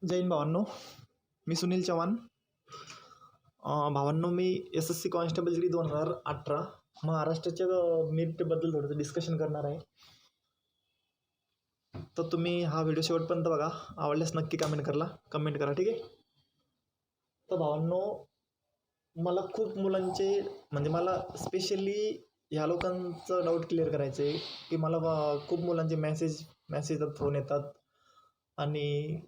जय हिंद भावांनो. मी सुनील चव्हाण. भावांनो, मी SSC constable जी 2018 महाराष्ट्राच्या मीटबद्दल थोडंसं डिस्कशन करणार आहे. तर तुम्ही हा व्हिडिओ शेवटपर्यंत बघा. आवडल्यास नक्की कमेंट करा, ठीक आहे. तर भावांनो, मला खूप मुलांचे म्हणजे मला स्पेशली ह्या लोकांचं डाऊट क्लिअर करायचं आहे की मला खूप मुलांचे मेसेज फोन येतात आणि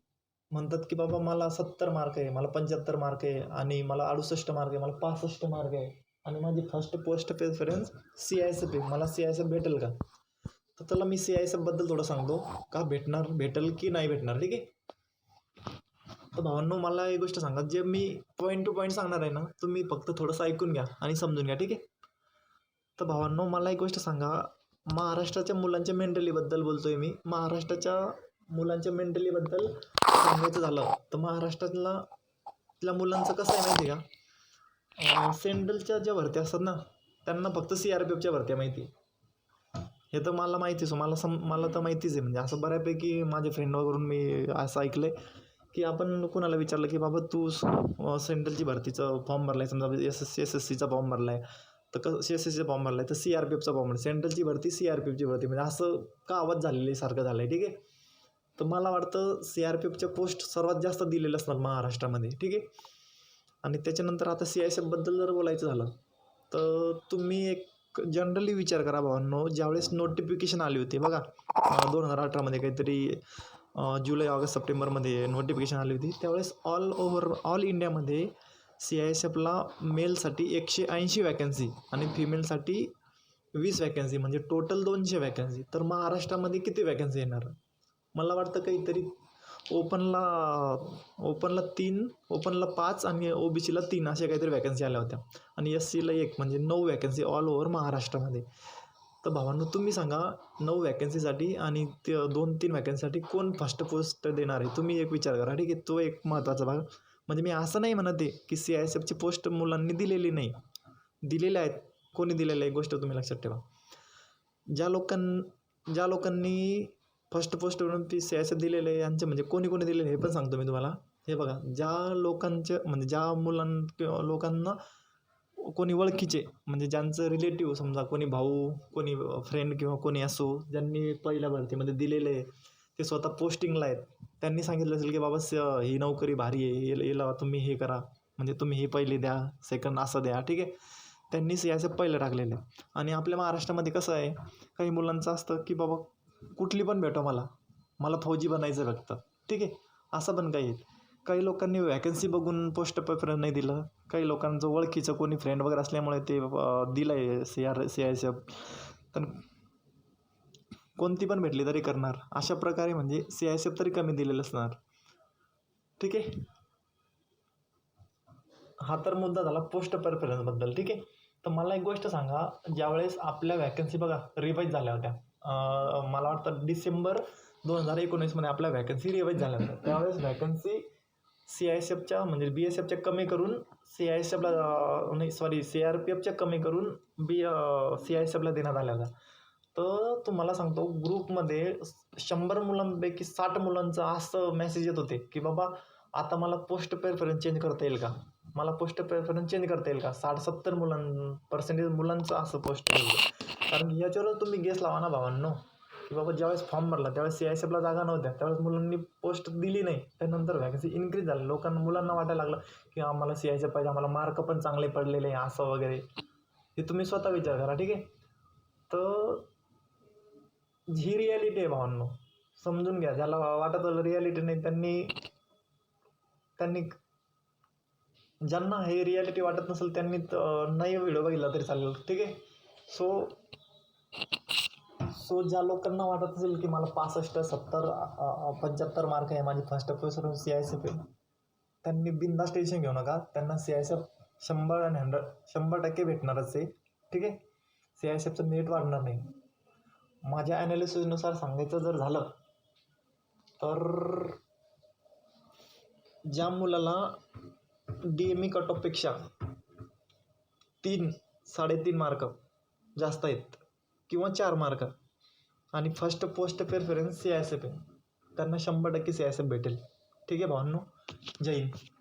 म्हणतात की बाबा मला 70 मार्क आहे, मला 75 मार्क आहे आणि मला 68 मार्क आहे, मला 65 मार्क आहे आणि माझी फर्स्ट पोस्ट प्रेफरन्स CISF आहे. मला CISF भेटेल का? तर त्याला मी CISF बद्दल थोडं सांगतो का भेटेल की नाही भेटणार, ठीक आहे. तर भावांनो, मला एक गोष्ट सांगा, जे मी पॉईंट टू पॉईंट सांगणार आहे ना, तुम्ही फक्त थोडंसं ऐकून घ्या आणि समजून घ्या, ठीक आहे. तर भावांनो, मला एक गोष्ट सांगा, महाराष्ट्राच्या मुलांच्या मेंटलीबद्दल बोलतोय मी. महाराष्ट्राच्या मुलांच्या मेंटलीबद्दल सांगायचं झालं तर महाराष्ट्रातल्या मुलांचं कसं आहे माहिती आहे का? सेंट्रलच्या ज्या भरत्या असतात ना, त्यांना फक्त CRPFच्या भरत्या माहिती आहे. हे तर मला माहितीच मला तर माहितीच आहे. म्हणजे असं बऱ्यापैकी माझ्या फ्रेंड वगैरून मी असं ऐकलं आहे की आपण कोणाला विचारलं की बाबा तू सेंट्रलची भरतीचं फॉर्म भरला आहे, समजा SSCचा फॉर्म भरला आहे, तर SSCचा फॉर्म भरला आहे तर CRPFचा फॉर्म भरला, सेंट्रलची भरती CRPFची भरती, म्हणजे असं का आवाज झालेली सारखं झालं आहे, ठीक आहे. तर मला वाटतं CRPFच्या पोस्ट सर्वात जास्त दिलेल्या असणार महाराष्ट्रामध्ये, ठीक आहे. आणि त्याच्यानंतर आता CISF बद्दल जर बोलायचं झालं तर तुम्ही एक जनरली विचार करा भावांनो, ज्यावेळेस नोटिफिकेशन आली होती बघा 2018मध्ये काहीतरी जुलै ऑगस्ट सप्टेंबरमध्ये नोटिफिकेशन आली होती, त्यावेळेस ऑल इंडियामध्ये CISFला मेलसाठी 180 वॅकन्सी आणि फिमेलसाठी 20 वॅकन्सी, म्हणजे टोटल 200 वॅकन्सी. तर महाराष्ट्रामध्ये किती वॅकन्सी येणार? मला वाटतं काहीतरी ओपनला 5 आणि OBCला 3 अशा काहीतरी वॅकन्सी आल्या होत्या आणि SCला 1, म्हणजे 9 वॅकन्सी ऑल ओव्हर महाराष्ट्रामध्ये. तर भावांनो, तुम्ही सांगा 9 वॅकन्सीसाठी आणि ते 2-3 वॅकन्सीसाठी कोण फर्स्ट पोस्ट देणार आहे? तुम्ही एक विचार करा, ठीक आहे. तो एक महत्त्वाचा भाग. म्हणजे मी असं नाही म्हणत आहे की CISFची पोस्ट मुलांनी दिलेली नाही, दिलेल्या आहेत. कोणी दिलेल्या, एक गोष्ट तुम्ही लक्षात ठेवा. ज्या लोकांनी फर्स्ट पोस्टवरून ती CISF दिलेलं आहे यांचे म्हणजे कोणी दिलेलं हे पण सांगतो मी तुम्हाला. हे बघा, ज्या लोकांचे म्हणजे ज्या किंवा लोकांना कोणी ओळखीचे, म्हणजे ज्यांचं रिलेटिव्ह, समजा कोणी भाऊ, कोणी फ्रेंड किंवा कोणी असो, ज्यांनी पहिल्या भरतीमध्ये दिलेले आहे, ते स्वतः पोस्टिंगला आहेत, त्यांनी सांगितलं असेल की बाबा ही नोकरी भारी आहे, याला तुम्ही हे करा, म्हणजे तुम्ही हे पहिले द्या, सेकंड असं द्या, ठीक आहे. त्यांनी CISF पहिलं टाकलेलं आहे. आणि आपल्या महाराष्ट्रामध्ये कसं आहे, काही मुलांचं असतं की बाबा कुठली पण भेटो मला फौजी बनायचं फक्त, ठीक आहे. असं पण काही लोकांनी वॅकन्सी बघून पोस्ट प्रेफरन्स नाही दिलं. काही लोकांचं ओळखीचं कोणी फ्रेंड वगैरे असल्यामुळे ते दिलं आहे CISF. तर कोणती पण भेटली तरी करणार, अशा प्रकारे म्हणजे CISF तरी कमी दिलेलं असणार, ठीक आहे. हा तर मुद्दा झाला पोस्ट प्रेफरन्सबद्दल, ठीक आहे. तर मला एक गोष्ट सांगा, ज्यावेळेस आपल्या वॅकन्सी बघा रिवाईज झाल्या होत्या, मला वाटतं डिसेंबर 2019मध्ये आपल्या वॅकन्सी रिवाईज झाल्या होत्या, त्यावेळेस वॅकन्सी CISFच्या म्हणजे BSFच्या कमी करून CISFला नाही, सॉरी, CRPFच्या कमी करून CISFला देण्यात आल्या होत्या. तर तुम्हाला सांगतो, ग्रुपमध्ये 100 मुलांपैकी 60 मुलांचं असं मेसेज येत होते की बाबा आता मला पोस्ट प्रेफरन्स चेंज करता येईल का, मला पोस्ट प्रेफरन्स चेंज करता येईल का. 60-70 पर्सेंटेज मुलांचं असं पोस्ट होतं. कारण की याच्यावर तुम्ही गेस लावा ना भावांनो, की बाबा ज्यावेळेस फॉर्म भरला त्यावेळेस CISFला जागा नव्हत्या, त्यावेळेस मुलांनी पोस्ट दिली नाही, त्यानंतर वॅकन्सी इन्क्रीज झाली. मुलांना वाटायला लागलं की आम्हाला CISF पाहिजे, आम्हाला मार्क पण चांगले पडलेले आहे असं वगैरे. हे तुम्ही स्वतः विचार करा, ठीक आहे. तर ही रियालिटी आहे भावांनो, समजून घ्या. ज्याला वाटत रियालिटी नाही त्यांनी ज्यांना हे रियालिटी वाटत नसेल त्यांनी नाही व्हिडिओ बघितला तरी चालेल, ठीक आहे. सो ज्या लोकांना वाटत असेल की मला 65, 70, 75 मार्क आहे, माझी फर्स्ट प्रेफरन्स CISF आहे, त्यांनी बिनधास्त टेन्शन घेऊ नका. त्यांना CISF 100 आणि 100% भेटणारच आहे, ठीक आहे. CISFचं मेरिट वाढणार नाही. माझ्या ॲनालिसिसनुसार सांगायचं जर झालं तर ज्या मुलाला DME कट ऑफपेक्षा 3-3.5 मार्क जास्त आहेत किंवा 4 मार्क आणि फर्स्ट पोस्ट प्रेफरन्स CISF आहे, त्यांना 100% CISF भेटेल. ठीक आहे भावांनो, जय हिंद.